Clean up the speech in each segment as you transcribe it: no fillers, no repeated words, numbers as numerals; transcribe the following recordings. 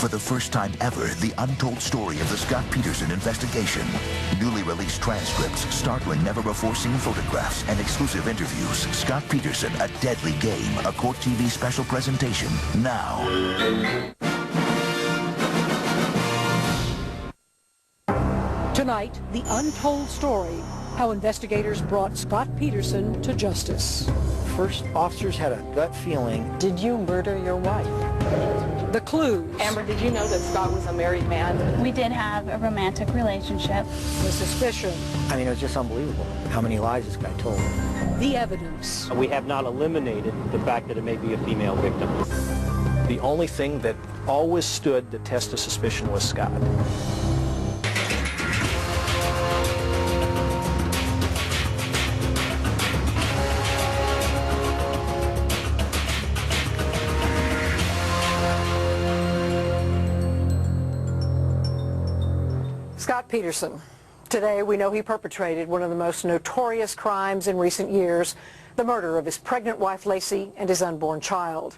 For the first time ever, the untold story of the Scott Peterson investigation. Newly released transcripts, startling never-before-seen photographs, and exclusive interviews. Scott Peterson, A Deadly Game, a Court TV special presentation. Now. Tonight, the untold story, how investigators brought Scott Peterson to justice. First officers had a gut feeling. Did you murder your wife? The clues. Amber, did you know that Scott was a married man? We did have a romantic relationship. The suspicion. I mean, it was just unbelievable how many lies this guy told. The evidence. We have not eliminated the fact that it may be a female victim. The only thing that always stood the test of suspicion was Scott. Scott Peterson. Today, we know he perpetrated one of the most notorious crimes in recent years, the murder of his pregnant wife, Lacey, and his unborn child.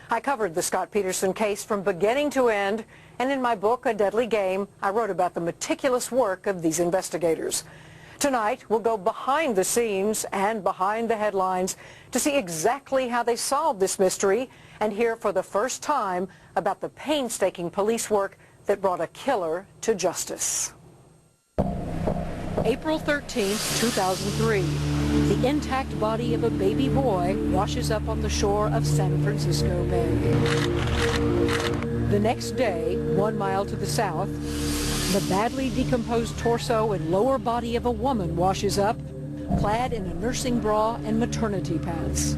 I covered the Scott Peterson case from beginning to end, and in my book, A Deadly Game, I wrote about the meticulous work of these investigators. Tonight, we'll go behind the scenes and behind the headlines to see exactly how they solved this mystery and hear for the first time about the painstaking police work that brought a killer to justice. April 13, 2003. The intact body of a baby boy washes up on the shore of San Francisco Bay. The next day, 1 mile to the south, the badly decomposed torso and lower body of a woman washes up, clad in a nursing bra and maternity pads.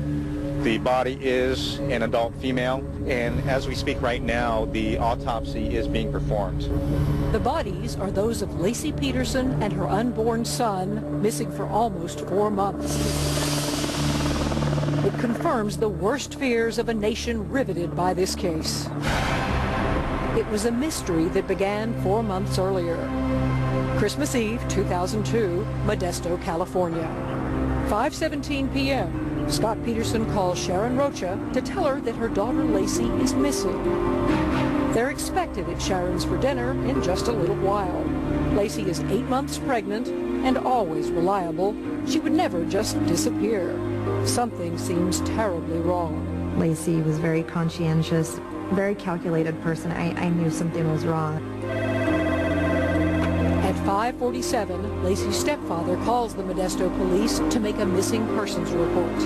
The body is an adult female, and as we speak right now, the autopsy is being performed. The bodies are those of Lacey Peterson and her unborn son, missing for almost 4 months. It confirms the worst fears of a nation riveted by this case. It was a mystery that began 4 months earlier. Christmas Eve, 2002, Modesto, California. 5:17 p.m. Scott Peterson calls Sharon Rocha to tell her that her daughter Lacey is missing. They're expected at Sharon's for dinner in just a little while. Lacey is 8 months pregnant and always reliable. She would never just disappear. Something seems terribly wrong. Lacey was very conscientious, very calculated person. I knew something was wrong. At 5:47, Lacey's stepfather calls the Modesto police to make a missing persons report.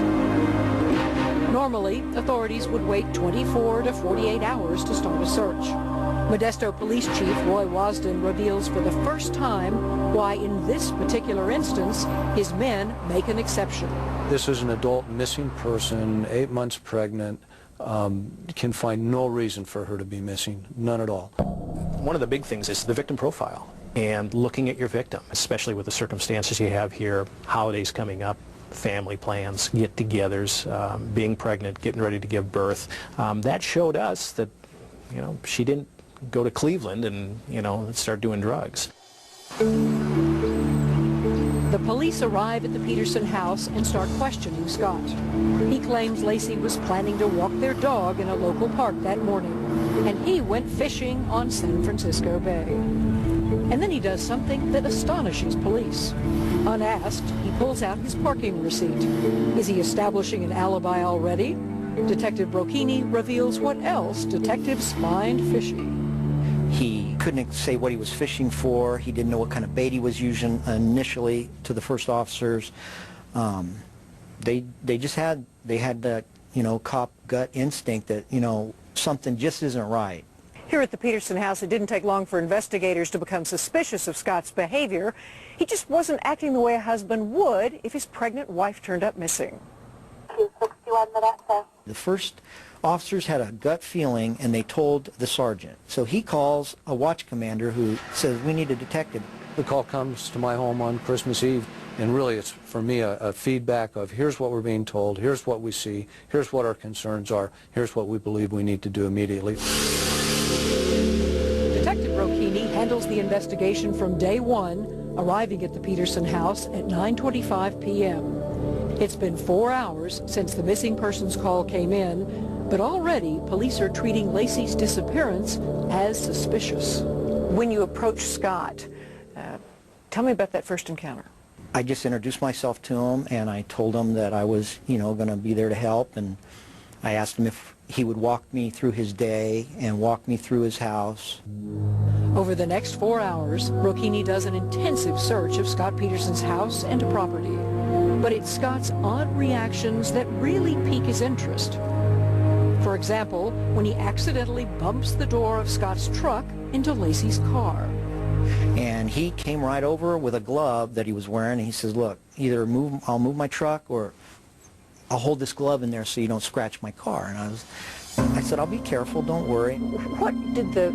Normally, authorities would wait 24 to 48 hours to start a search. Modesto Police Chief Roy Wasden reveals for the first time why in this particular instance, his men make an exception. This is an adult missing person, 8 months pregnant, can find no reason for her to be missing, none at all. One of the big things is the victim profile and looking at your victim, especially with the circumstances you have here, holidays coming up, family plans, get-togethers, being pregnant, getting ready to give birth. That showed us that, you know, she didn't go to Cleveland and, you know, start doing drugs. The police arrive at the Peterson house and start questioning Scott. He claims Lacey was planning to walk their dog in a local park that morning, and he went fishing on San Francisco Bay. And then he does something that astonishes police. Unasked, he pulls out his parking receipt. Is he establishing an alibi already? Detective Brocchini reveals what else detectives find fishy. He couldn't say what he was fishing for. He didn't know what kind of bait he was using initially to the first officers. They had that, you know, cop gut instinct that, you know, something just isn't right. Here at the Peterson house, it didn't take long for investigators to become suspicious of Scott's behavior. He just wasn't acting the way a husband would if his pregnant wife turned up missing. The first officers had a gut feeling, and they told the sergeant. So he calls a watch commander who says, we need a detective. The call comes to my home on Christmas Eve, and really it's for me a feedback of here's what we're being told, here's what we see, here's what our concerns are, here's what we believe we need to do immediately. Detective Brocchini handles the investigation from day one, arriving at the Peterson house at 9:25 p.m. It's been 4 hours since the missing persons call came in, But already, police are treating Lacey's disappearance as suspicious. When you approached Scott, tell me about that first encounter. I just introduced myself to him, and I told him that I was, going to be there to help, and I asked him if he would walk me through his day and walk me through his house. Over the next 4 hours, Brocchini does an intensive search of Scott Peterson's house and property. But it's Scott's odd reactions that really pique his interest. For example, when he accidentally bumps the door of Scott's truck into Lacey's car. And he came right over with a glove that he was wearing, and he says, look, either I'll move my truck or I'll hold this glove in there so you don't scratch my car. And I said, I'll be careful, don't worry. What did the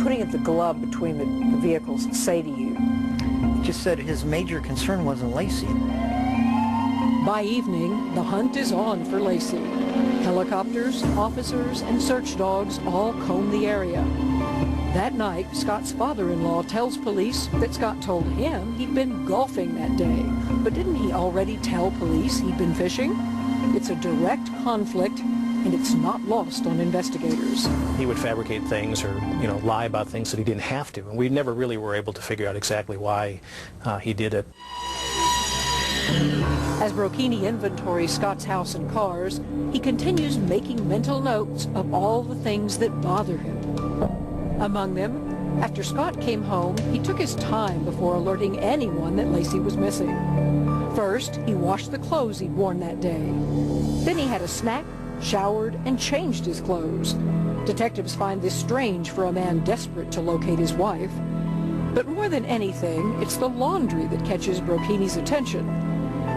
putting of the glove between the vehicles say to you? He just said his major concern wasn't Lacey. By evening, the hunt is on for Lacey. Helicopters, officers, and search dogs all comb the area. That night, Scott's father-in-law tells police that Scott told him he'd been golfing that day. But didn't he already tell police he'd been fishing? It's a direct conflict, and it's not lost on investigators. He would fabricate things or, lie about things that he didn't have to. And we never really were able to figure out exactly why he did it. As Brocchini inventories Scott's house and cars, he continues making mental notes of all the things that bother him. Among them, after Scott came home, he took his time before alerting anyone that Lacey was missing. First, he washed the clothes he'd worn that day. Then he had a snack, showered, and changed his clothes. Detectives find this strange for a man desperate to locate his wife. But more than anything, it's the laundry that catches Brocchini's attention.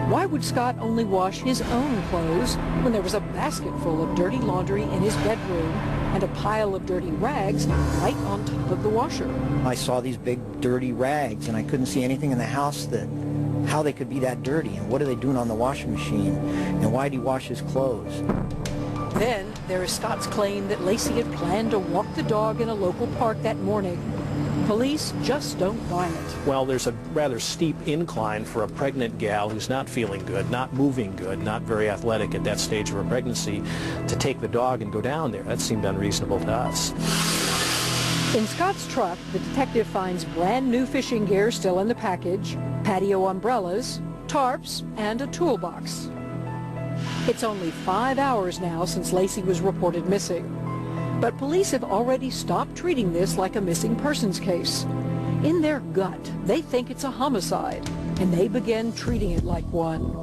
Why would Scott only wash his own clothes when there was a basket full of dirty laundry in his bedroom and a pile of dirty rags right on top of the washer? I saw these big dirty rags, and I couldn't see anything in the house how they could be that dirty, and what are they doing on the washing machine, and why did he wash his clothes? Then there is Scott's claim that Lacey had planned to walk the dog in a local park that morning. Police just don't buy it. Well, there's a rather steep incline for a pregnant gal who's not feeling good, not moving good, not very athletic at that stage of her pregnancy, to take the dog and go down there. That seemed unreasonable to us. In Scott's truck, the detective finds brand new fishing gear still in the package, patio umbrellas, tarps, and a toolbox. It's only 5 hours now since Lacey was reported missing. But police have already stopped treating this like a missing persons case. In their gut, they think it's a homicide, and they begin treating it like one.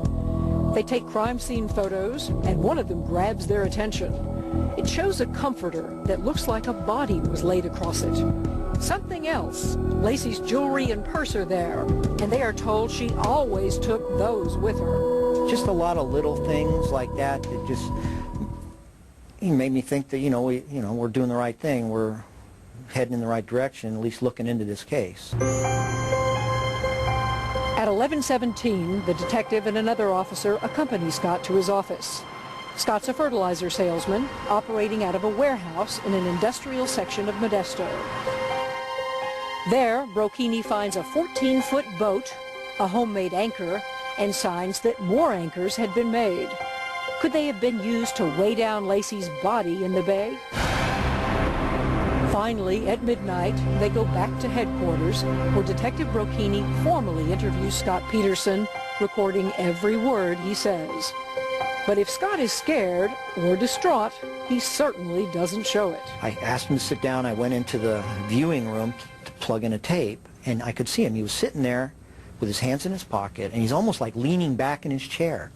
They take crime scene photos, and one of them grabs their attention. It shows a comforter that looks like a body was laid across it. Something else. Lacey's jewelry and purse are there, and they are told she always took those with her. Just a lot of little things like that just made me think that, we're doing the right thing. We're heading in the right direction, at least looking into this case. At 11:17, the detective and another officer accompany Scott to his office. Scott's a fertilizer salesman operating out of a warehouse in an industrial section of Modesto. There, Brocchini finds a 14-foot boat, a homemade anchor, and signs that more anchors had been made. Could they have been used to weigh down Lacey's body in the bay? Finally, at midnight, they go back to headquarters, where Detective Brocchini formally interviews Scott Peterson, recording every word he says. But if Scott is scared or distraught, he certainly doesn't show it. I asked him to sit down. I went into the viewing room to plug in a tape, and I could see him. He was sitting there with his hands in his pocket, and he's almost like leaning back in his chair.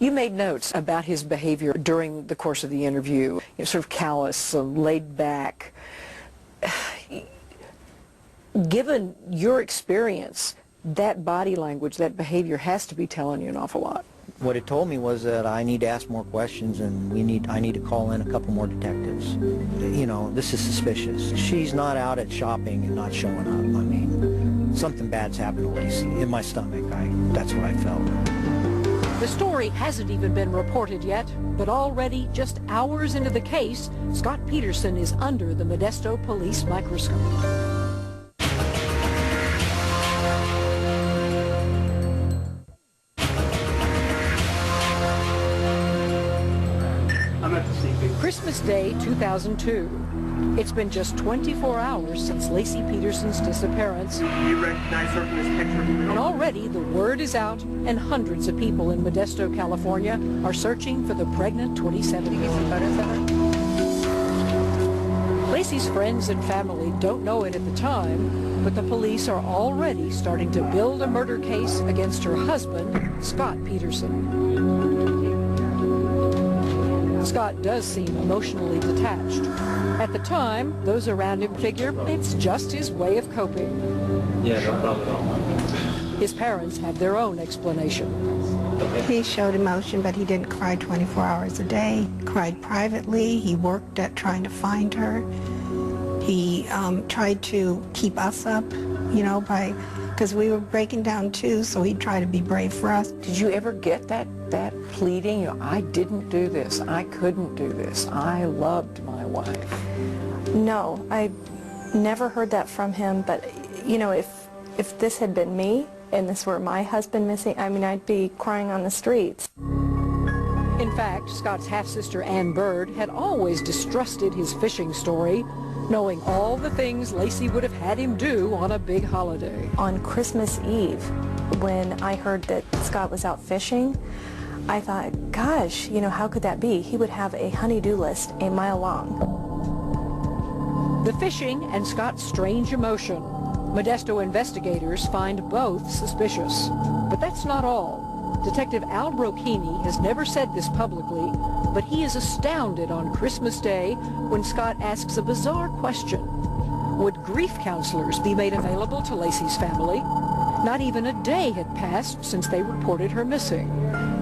You made notes about his behavior during the course of the interview, sort of callous, laid back. Given your experience, that body language, that behavior has to be telling you an awful lot. What it told me was that I need to ask more questions, and I need to call in a couple more detectives. This is suspicious. She's not out at shopping and not showing up. I mean, something bad's happened to Lacey. In my stomach, that's what I felt. The story hasn't even been reported yet, but already, just hours into the case, Scott Peterson is under the Modesto police microscope. Christmas Day 2002. It's been just 24 hours since Laci Peterson's disappearance. You recognize her from this picture? And already the word is out, and hundreds of people in Modesto, California are searching for the pregnant 27-year-old. Laci's friends and family don't know it at the time, but the police are already starting to build a murder case against her husband, Scott Peterson. Scott does seem emotionally detached. At the time, those around him figure it's just his way of coping. Yeah, no problem at all. His parents have their own explanation. He showed emotion, but he didn't cry 24 hours a day. Cried privately. He worked at trying to find her. He tried to keep us up, you know, because we were breaking down too, so he'd try to be brave for us. Did you ever get that pleading? You know, I didn't do this. I couldn't do this. I loved my wife. No, I never heard that from him, but, you know, if this had been me and this were my husband missing, I mean, I'd be crying on the streets. In fact, Scott's half-sister Ann Bird had always distrusted his fishing story, knowing all the things Laci would have had him do on a big holiday. On Christmas Eve, when I heard that Scott was out fishing, I thought, gosh, you know, how could that be? He would have a honey-do list a mile long. The fishing and Scott's strange emotion. Modesto investigators find both suspicious. But that's not all. Detective Al Brocchini has never said this publicly, but he is astounded on Christmas Day when Scott asks a bizarre question. Would grief counselors be made available to Laci's family? Not even a day had passed since they reported her missing.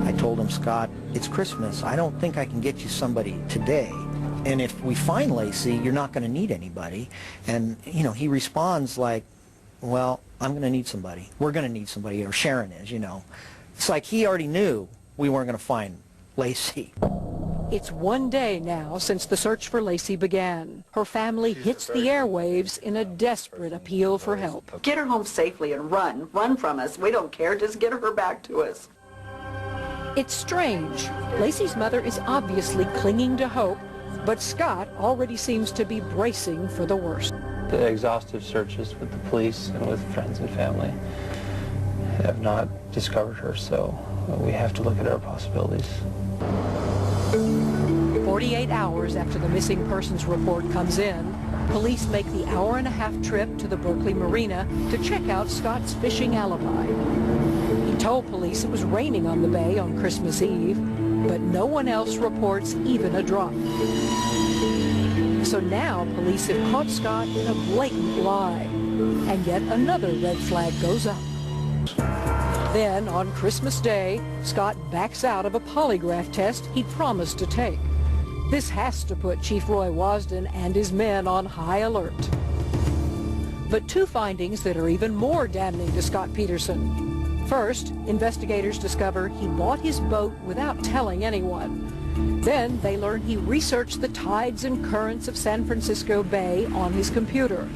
I told him, Scott, it's Christmas. I don't think I can get you somebody today. And if we find Laci, you're not going to need anybody. And, you know, he responds like, well, I'm going to need somebody. We're going to need somebody, or Sharon is, you know. It's like he already knew we weren't going to find Laci. It's one day now since the search for Laci began. Her family hits the airwaves in a desperate appeal for help. Get her home safely and run from us. We don't care, just get her back to us. It's strange. Laci's mother is obviously clinging to hope, but Scott already seems to be bracing for the worst. The exhaustive searches with the police and with friends and family have not discovered her, so we have to look at our possibilities. 48 hours after the missing persons report comes in, police make the hour-and-a-half trip to the Berkeley Marina to check out Scott's fishing alibi. He told police it was raining on the bay on Christmas Eve, but no one else reports even a drop. So now police have caught Scott in a blatant lie, and yet another red flag goes up. Then, on Christmas Day, Scott backs out of a polygraph test he'd promised to take. This has to put Chief Roy Wasden and his men on high alert. But two findings that are even more damning to Scott Peterson. First, investigators discover he bought his boat without telling anyone. Then they learn he researched the tides and currents of San Francisco Bay on his computer.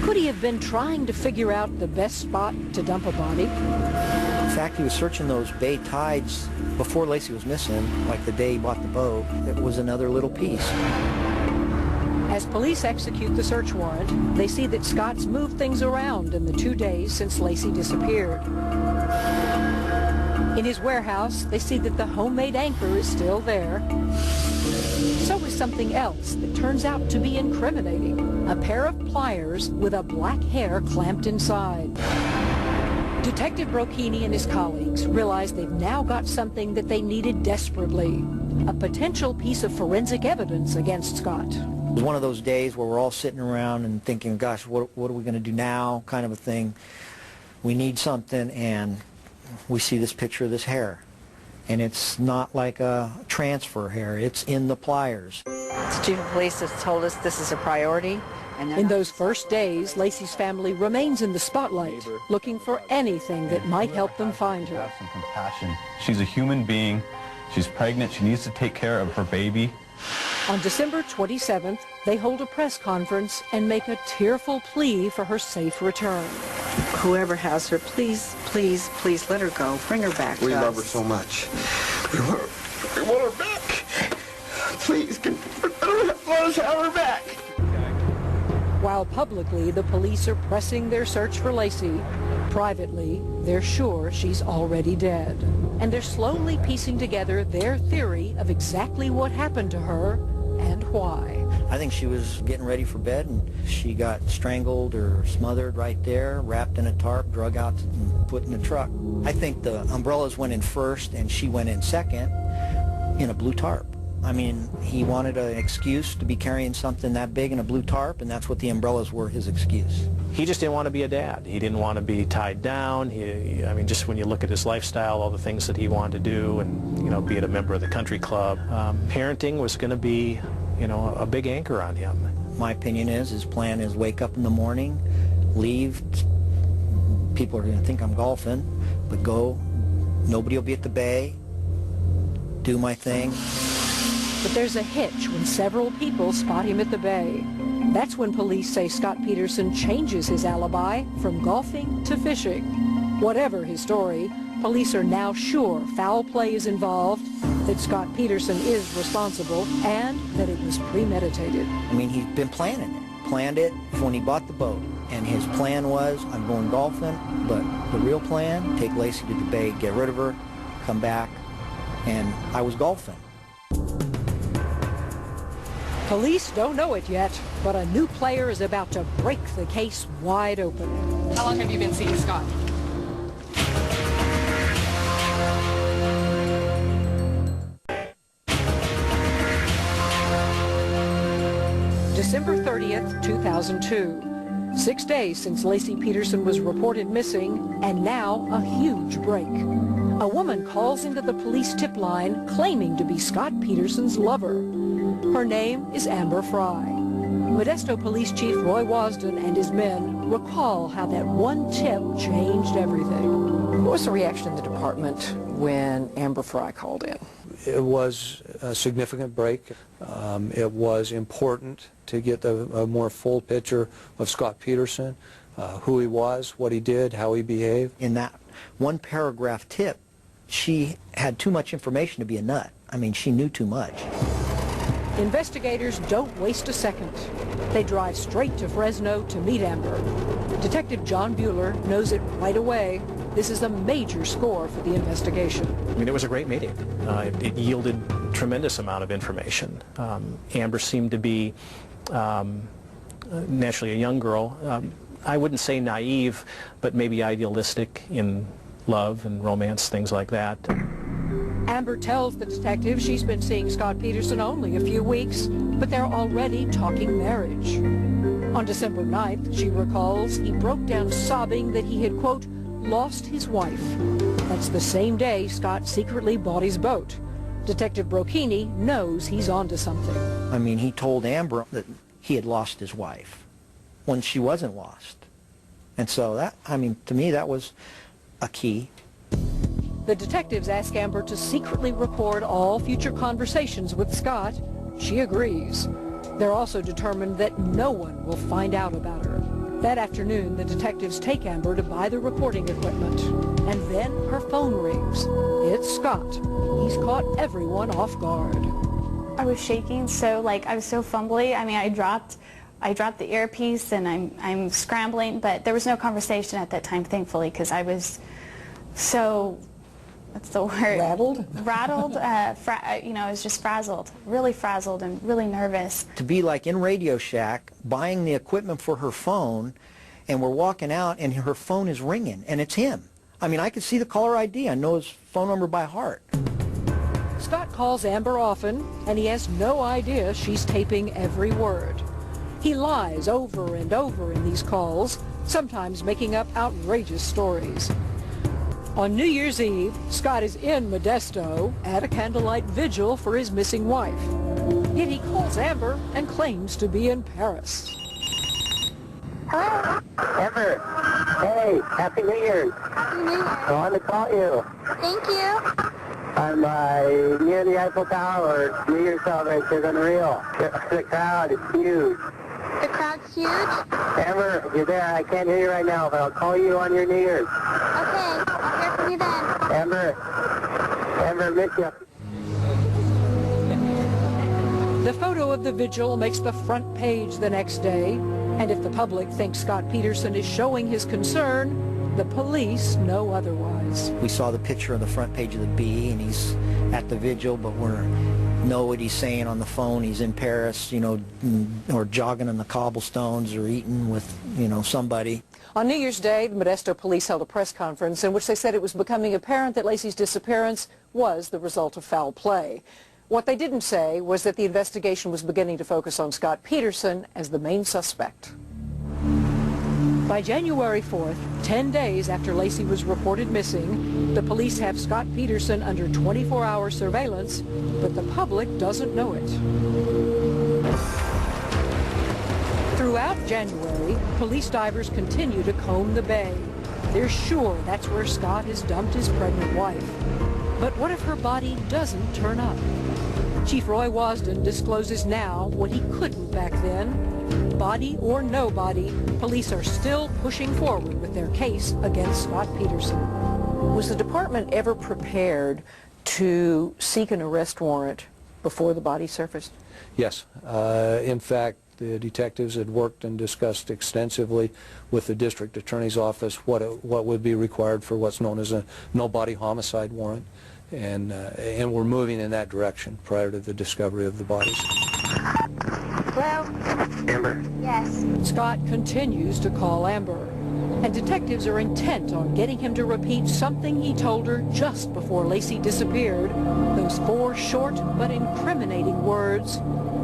Could he have been trying to figure out the best spot to dump a body? In fact, he was searching those bay tides before Laci was missing, like the day he bought the boat. It was another little piece. As police execute the search warrant, they see that Scott's moved things around in the 2 days since Laci disappeared. In his warehouse, they see that the homemade anchor is still there. So is something else that turns out to be incriminating. A pair of pliers with a black hair clamped inside. Detective Brocchini and his colleagues realize they've now got something that they needed desperately. A potential piece of forensic evidence against Scott. It was one of those days where we're all sitting around and thinking, gosh, what are we going to do now, kind of a thing. We need something, and we see this picture of this hair. And it's not like a transfer hair, it's in the pliers. The chief of police has told us this is a priority. In those first days, Laci's family remains in the spotlight, looking for anything that might help them find her. Have some compassion. She's a human being. She's pregnant. She needs to take care of her baby. On December 27th, they hold a press conference and make a tearful plea for her safe return. Whoever has her, please, please, please let her go. Bring her back to us. We love her so much. We want her back. Please, can Let's have her back. While publicly the police are pressing their search for Lacey, privately they're sure she's already dead. And they're slowly piecing together their theory of exactly what happened to her and why. I think she was getting ready for bed and she got strangled or smothered right there, wrapped in a tarp, drug out and put in the truck. I think the umbrellas went in first and she went in second in a blue tarp. I mean, he wanted an excuse to be carrying something that big in a blue tarp, and that's what the umbrellas were, his excuse. He just didn't want to be a dad. He didn't want to be tied down. I mean, just when you look at his lifestyle, all the things that he wanted to do, and, you know, be it a member of the country club, parenting was going to be, you know, a big anchor on him. My opinion is his plan is wake up in the morning, leave. People are going to think I'm golfing, but go. Nobody will be at the bay. Do my thing. But there's a hitch when several people spot him at the bay. That's when police say Scott Peterson changes his alibi from golfing to fishing. Whatever his story, police are now sure foul play is involved, that Scott Peterson is responsible, and that it was premeditated. I mean, he's been planning it. Planned it when he bought the boat. And his plan was, I'm going golfing, but the real plan, take Lacey to the bay, get rid of her, come back, and I was golfing. Police don't know it yet, but a new player is about to break the case wide open. How long have you been seeing Scott? December 30th, 2002. 6 days since Lacey Peterson was reported missing, and now a huge break. A woman calls into the police tip line claiming to be Scott Peterson's lover. Her name is Amber Fry. Modesto Police Chief Roy Wasden and his men recall how that one tip changed everything. What was the reaction in the department when Amber Fry called in? It was a significant break. It was important to get a more full picture of Scott Peterson, who he was, what he did, how he behaved. In that one paragraph tip, she had too much information to be a nut. I mean, she knew too much. Investigators don't waste a second. They drive straight to Fresno to meet Amber. Detective John Bueller knows it right away. This is a major score for the investigation. I mean, it was a great meeting. It yielded tremendous amount of information. Amber seemed to be naturally a young girl. I wouldn't say naive, but maybe idealistic in love and romance, things like that. Amber tells the detective she's been seeing Scott Peterson only a few weeks, but they're already talking marriage. On December 9th, she recalls, he broke down sobbing that he had, quote, lost his wife. That's the same day Scott secretly bought his boat. Detective Brocchini knows he's onto something. I mean, he told Amber that he had lost his wife when she wasn't lost. And so that, I mean, to me, that was a key. The detectives ask Amber to secretly record all future conversations with Scott. She agrees. They're also determined that no one will find out about her. That afternoon, the detectives take Amber to buy the recording equipment. And then her phone rings. It's Scott. He's caught everyone off guard. I was shaking, so I was so fumbly. I mean, I dropped the earpiece and I'm scrambling, but there was no conversation at that time, thankfully, because I was so, what's the word? Rattled? Rattled. I was just frazzled, really frazzled and really nervous. To be like in Radio Shack, buying the equipment for her phone, and we're walking out and her phone is ringing, and it's him. I mean, I could see the caller ID. I know his phone number by heart. Scott calls Amber often, and he has no idea she's taping every word. He lies over and over in these calls, sometimes making up outrageous stories. On New Year's Eve, Scott is in Modesto at a candlelight vigil for his missing wife. Yet he calls Amber and claims to be in Paris. Hello? Amber, hey, Happy New Year's. Happy New Year. I wanted to call you. Thank you. I'm near the Eiffel Tower. New Year's celebration is unreal. The crowd is huge. The crowd's huge? Amber, if you're there, I can't hear you right now, but I'll call you on your New Year's. Okay, I'll hear from you then. Amber, miss you. The photo of the vigil makes the front page the next day, and if the public thinks Scott Peterson is showing his concern, the police know otherwise. We saw the picture on the front page of the Bee, and he's at the vigil, but we know what he's saying on the phone. He's in Paris, you know, or jogging on the cobblestones or eating with, you know, somebody. On New Year's Day, the Modesto police held a press conference in which they said it was becoming apparent that Laci's disappearance was the result of foul play. What they didn't say was that the investigation was beginning to focus on Scott Peterson as the main suspect. By January 4th, 10 days after Laci was reported missing, the police have Scott Peterson under 24-hour surveillance, but the public doesn't know it. Throughout January, police divers continue to comb the bay. They're sure that's where Scott has dumped his pregnant wife. But what if her body doesn't turn up? Chief Roy Wasden discloses now what he couldn't back then. Body or no body, police are still pushing forward with their case against Scott Peterson. Was the department ever prepared to seek an arrest warrant before the body surfaced? Yes. In fact, the detectives had worked and discussed extensively with the district attorney's office what would be required for what's known as a no-body homicide warrant, and we're moving in that direction prior to the discovery of the bodies. Hello? Amber? Yes. Scott continues to call Amber, and detectives are intent on getting him to repeat something he told her just before Laci disappeared. Those 4 short but incriminating words,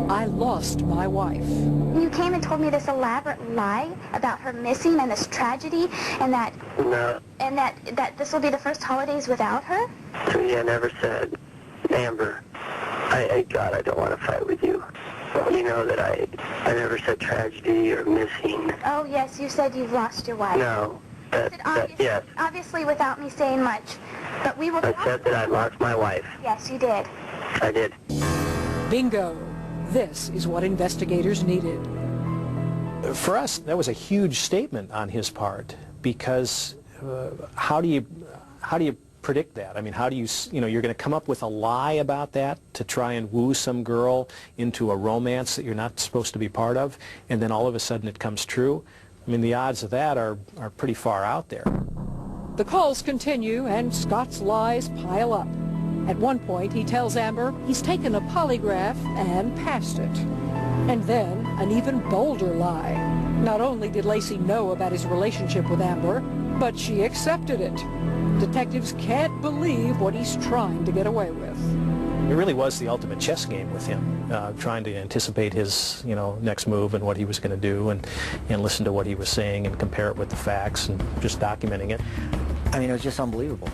"I lost my wife." You came and told me this elaborate lie about her missing and this tragedy, and that No. and that this will be the first holidays without her? I never said. Amber, God, I don't want to fight with you. You know that I never said tragedy or missing. Oh yes, you said you've lost your wife. No. Yes. Obviously without me saying much. But we will I said that I lost my wife. Yes, you did. I did. Bingo. This is what investigators needed. For us, that was a huge statement on his part, because how do you predict that? I mean, how do you you're going to come up with a lie about that to try and woo some girl into a romance that you're not supposed to be part of, and then all of a sudden it comes true? I mean, the odds of that are pretty far out there. The calls continue and Scott's lies pile up. At one point, he tells Amber he's taken a polygraph and passed it. And then, an even bolder lie. Not only did Laci know about his relationship with Amber, but she accepted it. Detectives can't believe what he's trying to get away with. It really was the ultimate chess game with him, trying to anticipate his, next move and what he was going to do, and listen to what he was saying and compare it with the facts and just documenting it. I mean, it was just unbelievable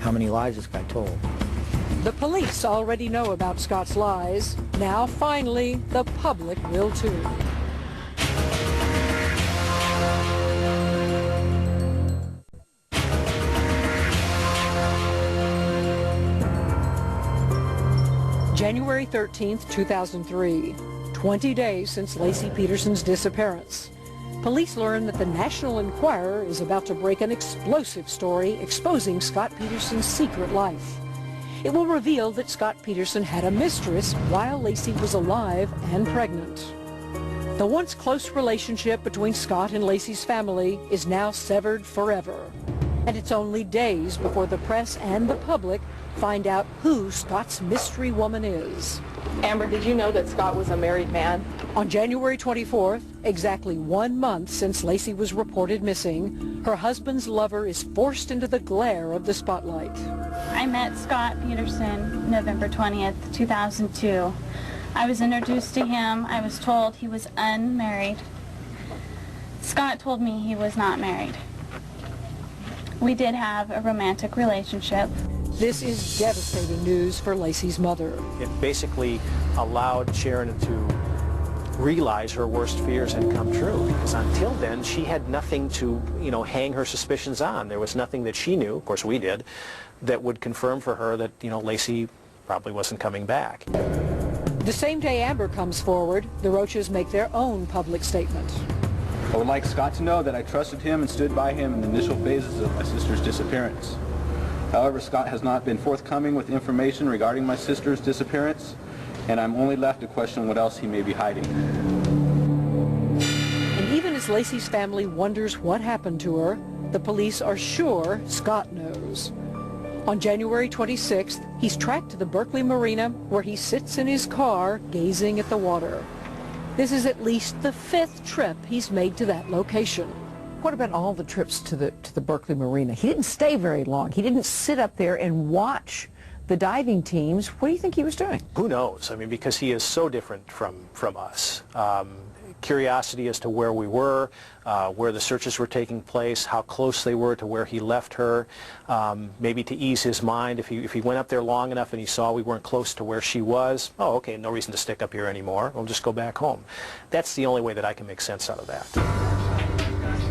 how many lies this guy told. The police already know about Scott's lies. Now, finally, the public will too. January 13th, 2003, 20 days since Laci Peterson's disappearance. Police learn that the National Enquirer is about to break an explosive story exposing Scott Peterson's secret life. It will reveal that Scott Peterson had a mistress while Laci was alive and pregnant. The once close relationship between Scott and Laci's family is now severed forever. And it's only days before the press and the public find out who Scott's mystery woman is. Amber, did you know that Scott was a married man? On January 24th, exactly 1 month since Laci was reported missing, her husband's lover is forced into the glare of the spotlight. I met Scott Peterson November 20th, 2002. I was introduced to him. I was told he was unmarried. Scott told me he was not married. We did have a romantic relationship. This is devastating news for Laci's mother. It basically allowed Sharon to realize her worst fears had come true, because until then she had nothing to, hang her suspicions on. There was nothing that she knew, of course we did, that would confirm for her that, Laci probably wasn't coming back. The same day Amber comes forward, the Roaches make their own public statement. I would like Scott to know that I trusted him and stood by him in the initial phases of my sister's disappearance. However, Scott has not been forthcoming with information regarding my sister's disappearance, and I'm only left to question what else he may be hiding. And even as Lacey's family wonders what happened to her, the police are sure Scott knows. On January 26th, he's tracked to the Berkeley Marina where he sits in his car gazing at the water. This is at least the 5th trip he's made to that location. What about all the trips to the Berkeley Marina? He didn't stay very long. He didn't sit up there and watch the diving teams. What do you think he was doing? Who knows? I mean, because he is so different from us. Curiosity as to where we were, where the searches were taking place, how close they were to where he left her, maybe to ease his mind. If he went up there long enough and he saw we weren't close to where she was, oh, okay, no reason to stick up here anymore. We'll just go back home. That's the only way that I can make sense out of that.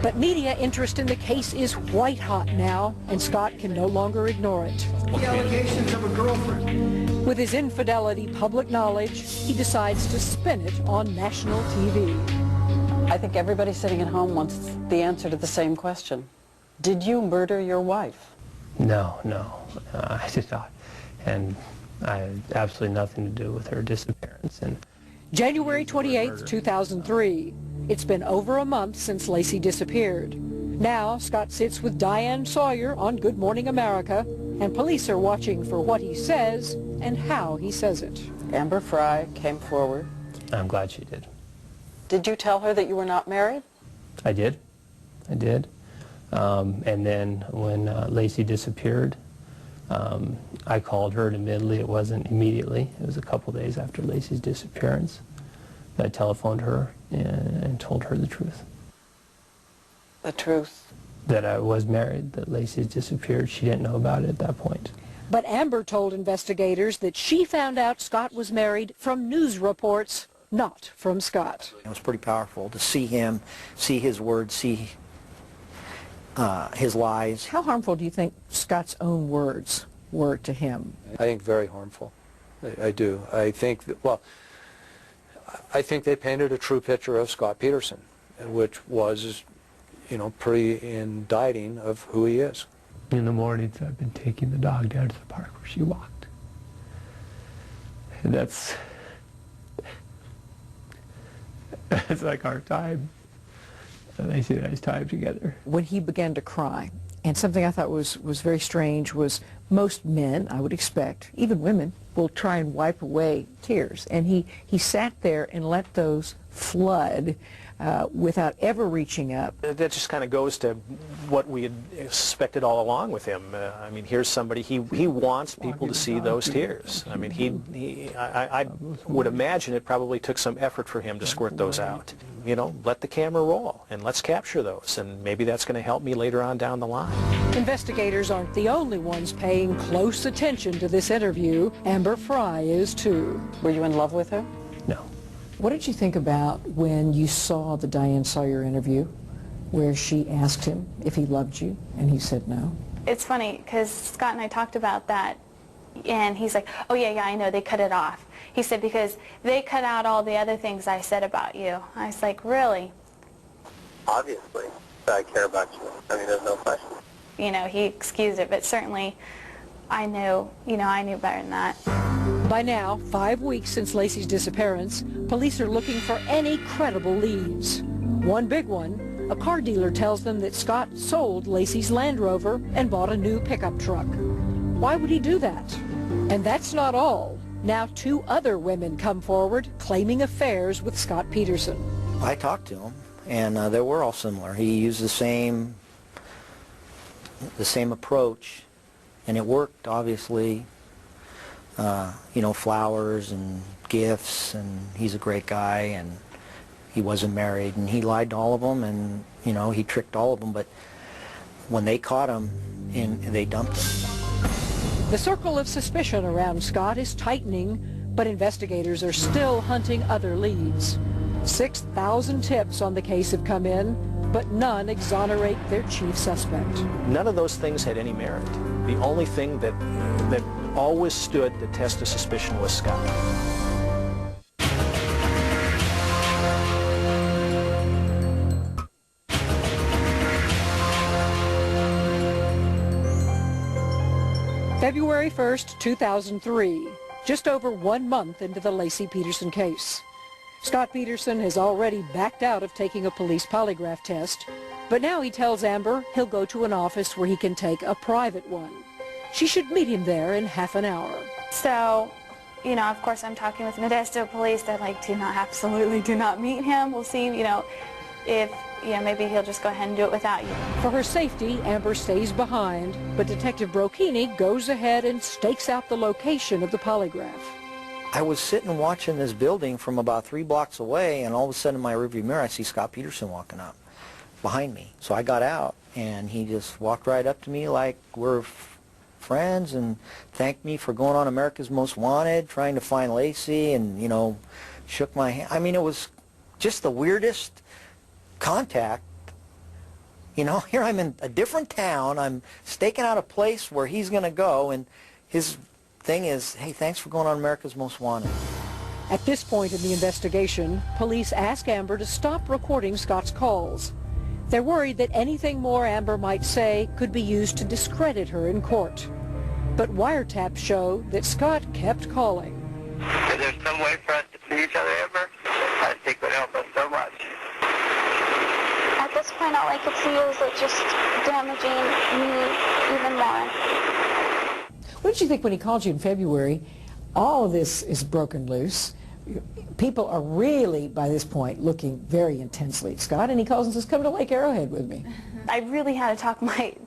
But media interest in the case is white hot now, and Scott can no longer ignore it. The allegations of a girlfriend. With his infidelity public knowledge, he decides to spin it on national TV. I think everybody sitting at home wants the answer to the same question. Did you murder your wife? No, I did not. And I had absolutely nothing to do with her disappearance. And January 28, 2003. It's been over a month since Lacey disappeared. Now, Scott sits with Diane Sawyer on Good Morning America, and police are watching for what he says and how he says it. Amber Fry came forward. I'm glad she did. Did you tell her that you were not married? I did. And then when Lacey disappeared, I called her, and admittedly it wasn't immediately. It was a couple days after Lacey's disappearance. I telephoned her and told her the truth. The truth? That I was married, that Lacey disappeared. She didn't know about it at that point. But Amber told investigators that she found out Scott was married from news reports, not from Scott. It was pretty powerful to see him, see his words, see his lies. How harmful do you think Scott's own words were to him? I think very harmful. I do. I think that, well, I think they painted a true picture of Scott Peterson, which was, pretty indicting of who he is. In the mornings, I've been taking the dog down to the park where she walked. And that's like our time. A nice time together. When he began to cry, and something I thought was very strange was most men, I would expect, even women, will try and wipe away tears. And he sat there and let those flood without ever reaching up. That just kind of goes to what we had expected all along with him. I mean, here's somebody, he wants people to see those tears. I mean, I would imagine it probably took some effort for him to squirt those out. Let the camera roll and let's capture those, and maybe that's going to help me later on down the line. Investigators aren't the only ones paying close attention to this interview. Amber Fry is too. Were you in love with her? No. What did you think about when you saw the Diane Sawyer interview where she asked him if he loved you and he said no? It's funny because Scott and I talked about that, and he's like, oh yeah, I know, they cut it off. He said, because they cut out all the other things I said about you. I was like, really? Obviously, I care about you. I mean, there's no question. He excused it, but certainly I knew better than that. By now, 5 weeks since Lacey's disappearance, police are looking for any credible leads. One big one, a car dealer tells them that Scott sold Lacey's Land Rover and bought a new pickup truck. Why would he do that? And that's not all. Now 2 other women come forward claiming affairs with Scott Peterson. I talked to him, and they were all similar. He used the same approach, and it worked, obviously. Flowers and gifts, and he's a great guy, and he wasn't married, and he lied to all of them, and, he tricked all of them, but when they caught him, they dumped him. The circle of suspicion around Scott is tightening, but investigators are still hunting other leads. 6,000 tips on the case have come in, but none exonerate their chief suspect. None of those things had any merit. The only thing that always stood the test of suspicion was Scott. February 1st, 2003. just over 1 month into the Laci Peterson case. Scott Peterson has already backed out of taking a police polygraph test, but now he tells Amber he'll go to an office where he can take a private one. She should meet him there in half an hour. So, you know, of course I'm talking with Modesto police. They're like, absolutely do not meet him. We'll see, you know, if, maybe he'll just go ahead and do it without you. For her safety, Amber stays behind, but Detective Brocchini goes ahead and stakes out the location of the polygraph. I was sitting watching this building from about 3 blocks away, and all of a sudden in my rearview mirror I see Scott Peterson walking up behind me. So I got out, and he just walked right up to me like we're friends and thanked me for going on America's Most Wanted, trying to find Laci, and, shook my hand. I mean, it was just the weirdest contact. Here I'm in a different town. I'm staking out a place where he's going to go, and his thing is, hey, thanks for going on America's Most Wanted. At this point in the investigation, police ask Amber to stop recording Scott's calls. They're worried that anything more Amber might say could be used to discredit her in court. But wiretaps show that Scott kept calling. Is there some way for us to see each other, Amber? I think it would help us so much. At this point, all I could see was it just damaging me even more. What did you think when he called you in February? All of this is broken loose. People are really, by this point, looking very intensely at Scott, and he calls and says, come to Lake Arrowhead with me. I really had to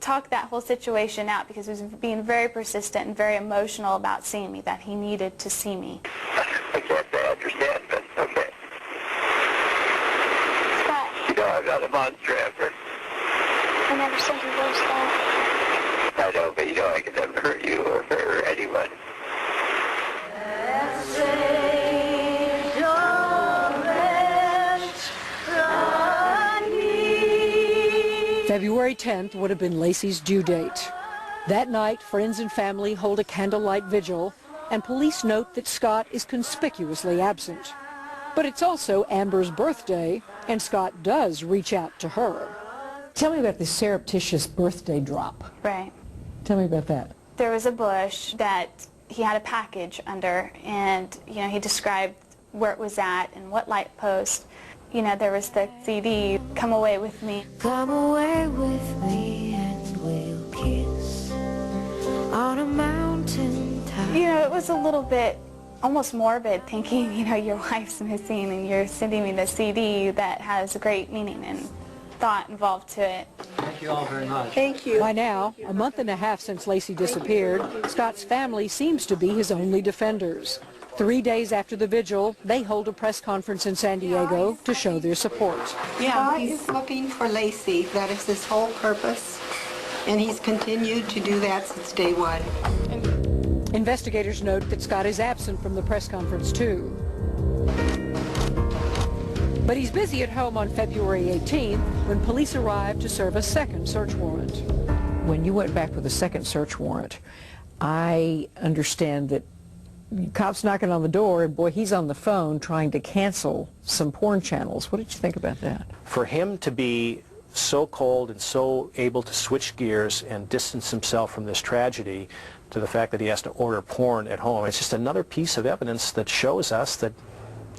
talk that whole situation out because he was being very persistent and very emotional about seeing me, that he needed to see me. I can't say I understand, but okay. Scott. I'm not a monster, Amber. I never said you were, Scott. I know, but I could never hurt you or hurt anyone. February 10th would have been Laci's due date. That night, friends and family hold a candlelight vigil, and police note that Scott is conspicuously absent. But it's also Amber's birthday, and Scott does reach out to her. Tell me about this surreptitious birthday drop. Right. Tell me about that. There was a bush that he had a package under, and he described where it was at and what light post. There was the CD, Come Away With Me. Come away with me and we'll kiss on a mountain top. It was a little bit almost morbid thinking, your wife's missing and you're sending me the CD that has a great meaning and thought involved to it. Thank you all very much. Thank you. By now, a month and a half since Laci disappeared, Scott's family seems to be his only defenders. 3 days after the vigil, they hold a press conference in San Diego to show their support. Yeah, he's looking for Laci. That is his whole purpose, and he's continued to do that since day one. Investigators note that Scott is absent from the press conference too. But he's busy at home on February 18th when police arrived to serve a second search warrant. When you went back with a second search warrant, I understand that cops knocking on the door, and boy, he's on the phone trying to cancel some porn channels. What did you think about that? For him to be so cold and so able to switch gears and distance himself from this tragedy to the fact that he has to order porn at home, it's just another piece of evidence that shows us that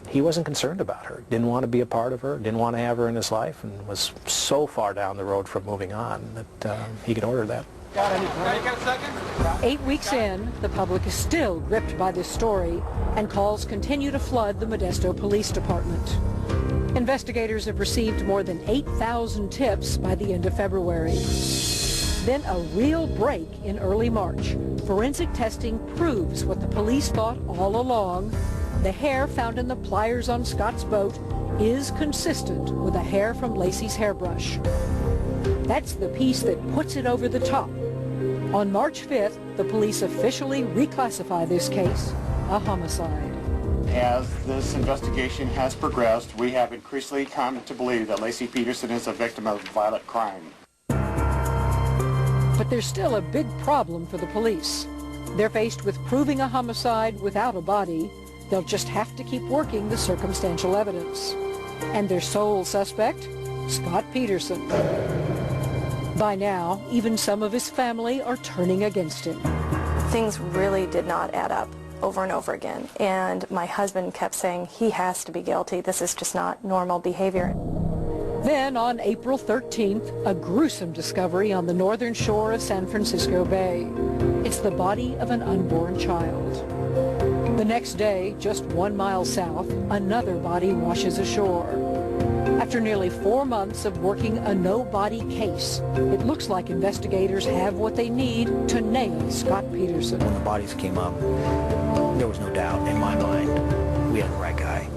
he wasn't concerned about her, didn't want to be a part of her, didn't want to have her in his life, and was so far down the road from moving on that he could order that. Got a second? 8 weeks in, the public is still gripped by this story, and calls continue to flood the Modesto Police Department. Investigators have received more than 8,000 tips by the end of February. Then a real break in early March. Forensic testing proves what the police thought all along. The hair found in the pliers on Scott's boat is consistent with the hair from Laci's hairbrush. That's the piece that puts it over the top. On March 5th, the police officially reclassify this case a homicide. As this investigation has progressed, we have increasingly come to believe that Laci Peterson is a victim of violent crime. But there's still a big problem for the police. They're faced with proving a homicide without a body. They'll just have to keep working the circumstantial evidence. And their sole suspect? Scott Peterson. By now, even some of his family are turning against him. Things really did not add up. over and over again. And my husband kept saying, he has to be guilty. This is just not normal behavior. Then, on April 13th, a gruesome discovery on the northern shore of San Francisco Bay. It's the body of an unborn child. The next day, just 1 mile south, another body washes ashore. After nearly 4 months of working a no-body case, it looks like investigators have what they need to nail Scott Peterson. When the bodies came up, there was no doubt in my mind we had the right guy.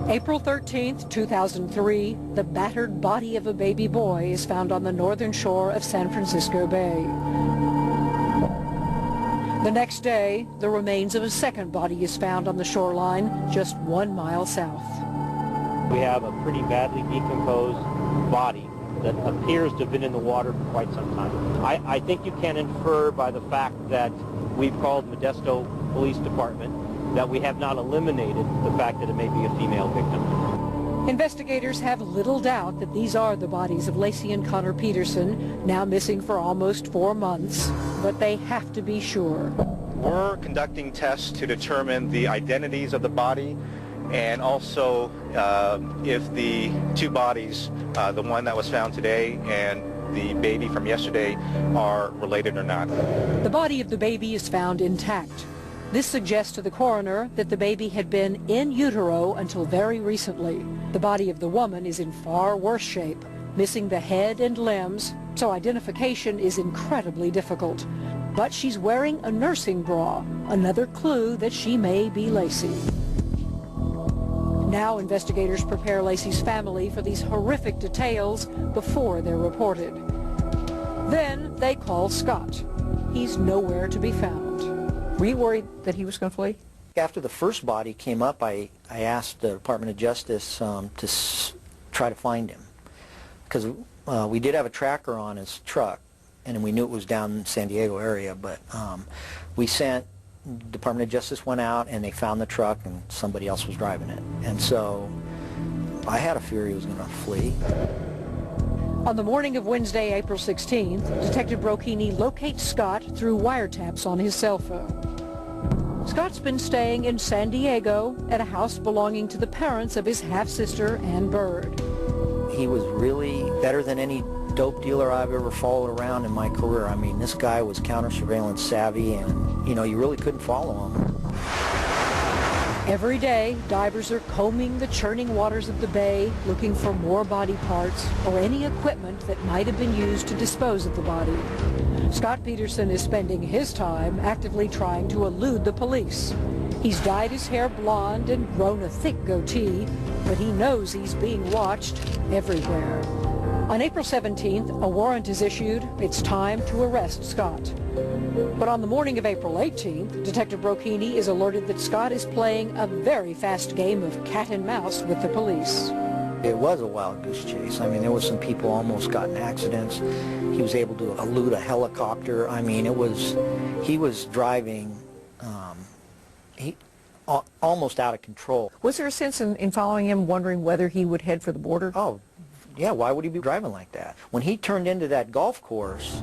April 13th, 2003, the battered body of a baby boy is found on the northern shore of San Francisco Bay. The next day, the remains of a second body is found on the shoreline just 1 mile south. We have a pretty badly decomposed body that appears to have been in the water for quite some time. I think you can infer by the fact that we've called Modesto Police Department that we have not eliminated the fact that it may be a female victim. Investigators have little doubt that these are the bodies of Lacey and Connor Peterson, now missing for almost 4 months, but they have to be sure. We're conducting tests to determine the identities of the body and also if the two bodies, the one that was found today and the baby from yesterday, are related or not. The body of the baby is found intact. This suggests to the coroner that the baby had been in utero until very recently. The body of the woman is in far worse shape, missing the head and limbs, so identification is incredibly difficult. But she's wearing a nursing bra, another clue that she may be Lacey. Now investigators prepare Lacey's family for these horrific details before they're reported. Then they call Scott. He's nowhere to be found. Were you worried that he was going to flee? After the first body came up, I asked the Department of Justice to try to find him. Because we did have a tracker on his truck, and we knew it was down in the San Diego area, but we sent, Department of Justice went out, and they found the truck, and somebody else was driving it. And so I had a fear he was going to flee. On the morning of Wednesday, April 16th, Detective Brocchini locates Scott through wiretaps on his cell phone. Scott's been staying in San Diego at a house belonging to the parents of his half-sister, Ann Bird. He was really better than any dope dealer I've ever followed around in my career. I mean, this guy was counter-surveillance savvy, and, you know, you really couldn't follow him. Every day, divers are combing the churning waters of the bay, looking for more body parts or any equipment that might have been used to dispose of the body. Scott Peterson is spending his time actively trying to elude the police. He's dyed his hair blonde and grown a thick goatee, but he knows he's being watched everywhere. On April 17th, a warrant is issued. It's time to arrest Scott. But on the morning of April 18th, Detective Brocchini is alerted that Scott is playing a very fast game of cat and mouse with the police. It was a wild goose chase. I mean, there was some people almost got in accidents. He was able to elude a helicopter. I mean, he was driving almost out of control. Was there a sense in following him, wondering whether he would head for the border? Oh, yeah, why would he be driving like that? When he turned into that golf course,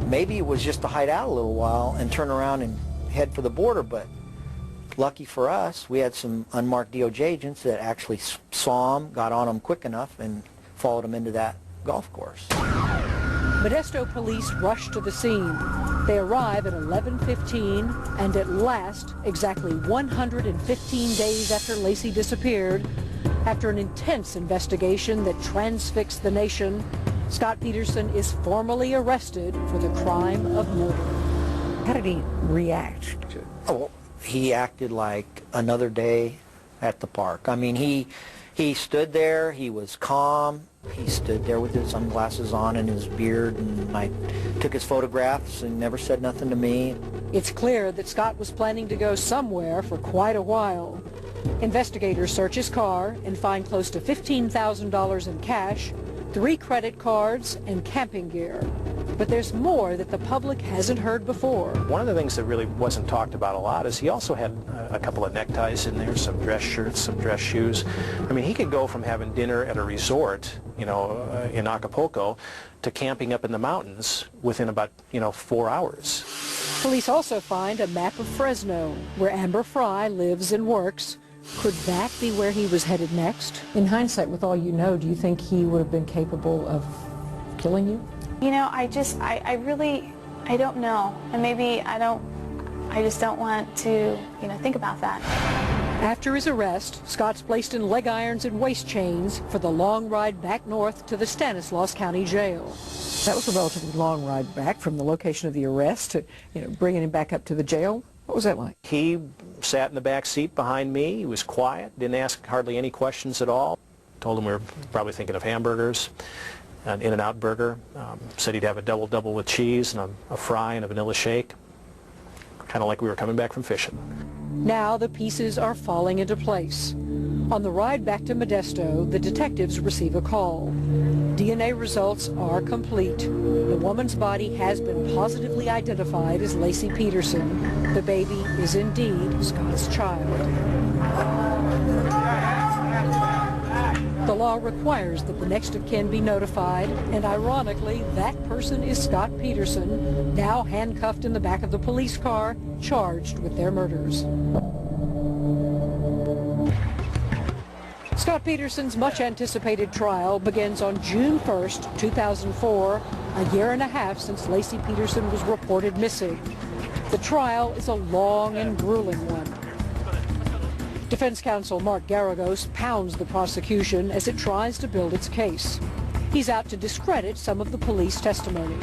maybe it was just to hide out a little while and turn around and head for the border, but lucky for us, we had some unmarked DOJ agents that actually saw him, got on him quick enough, and followed him into that golf course. Modesto police rush to the scene. They arrive at 11:15, and at last, exactly 115 days after Lacey disappeared, after an intense investigation that transfixed the nation, Scott Peterson is formally arrested for the crime of murder. How did he react? Oh, he acted like another day at the park. I mean, he stood there, he was calm, he stood there with his sunglasses on and his beard, and I took his photographs and never said nothing to me. It's clear that Scott was planning to go somewhere for quite a while. Investigators search his car and find close to $15,000 in cash, 3 credit cards, and camping gear. But there's more that the public hasn't heard before. One of the things that really wasn't talked about a lot is he also had a couple of neckties in there, some dress shirts, some dress shoes. I mean, he could go from having dinner at a resort, in Acapulco, to camping up in the mountains within about, 4 hours. Police also find a map of Fresno, where Amber Fry lives and works. Could that be where he was headed next? In hindsight, with all you know, do you think he would have been capable of killing you? I don't know. And maybe I just don't want to, think about that. After his arrest, Scott's placed in leg irons and waist chains for the long ride back north to the Stanislaus County Jail. That was a relatively long ride back from the location of the arrest to, bringing him back up to the jail. What was that like? He sat in the back seat behind me. He was quiet, didn't ask hardly any questions at all. Told him we were probably thinking of hamburgers, an In-N-Out burger. Said he'd have a double-double with cheese and a fry and a vanilla shake. Kind of like we were coming back from fishing. Now the pieces are falling into place. On the ride back to Modesto, the detectives receive a call. DNA results are complete. The woman's body has been positively identified as Laci Peterson. The baby is indeed Scott's child. The law requires that the next of kin be notified, and ironically, that person is Scott Peterson, now handcuffed in the back of the police car, charged with their murders. Scott Peterson's much-anticipated trial begins on June 1st, 2004, a year and a half since Laci Peterson was reported missing. The trial is a long and grueling one. Defense counsel Mark Garagos pounds the prosecution as it tries to build its case. He's out to discredit some of the police testimony.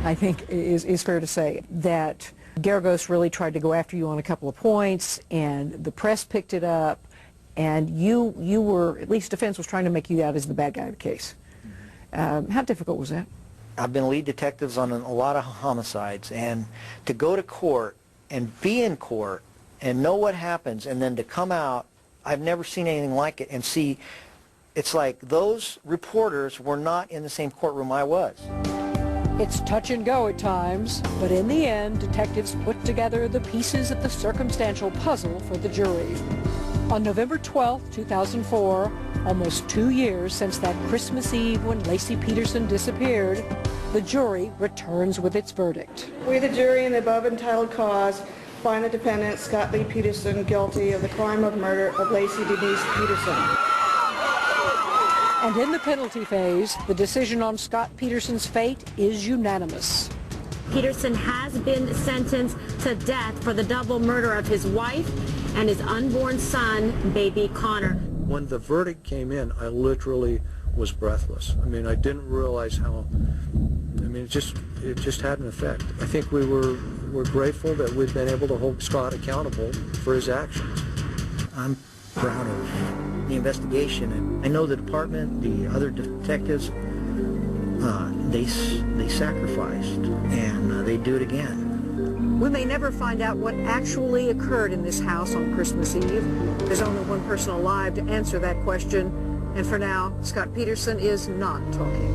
I think it is fair to say that Garagos really tried to go after you on a couple of points, and the press picked it up, and you were, at least defense was trying to make you out as the bad guy of the case. How difficult was that? I've been lead detectives on a lot of homicides, and to go to court and be in court and know what happens, and then to come out, I've never seen anything like it, and see, it's like those reporters were not in the same courtroom I was. It's touch and go at times, but in the end, detectives put together the pieces of the circumstantial puzzle for the jury. On November 12, 2004, almost 2 years since that Christmas Eve when Laci Peterson disappeared, the jury returns with its verdict. We, the jury, in the above entitled cause, find the defendant, Scott Lee Peterson, guilty of the crime of murder of Laci Denise Peterson. And in the penalty phase, the decision on Scott Peterson's fate is unanimous. Peterson has been sentenced to death for the double murder of his wife and his unborn son, baby Connor. When the verdict came in, I literally was breathless. I mean, I didn't realize how, it just had an effect. I think we're grateful that we've been able to hold Scott accountable for his actions. I'm proud of the investigation, and I know the department, the other detectives, they sacrificed, and they do it again. We may never find out what actually occurred in this house on Christmas Eve. There's only one person alive to answer that question, and for now, Scott Peterson is not talking.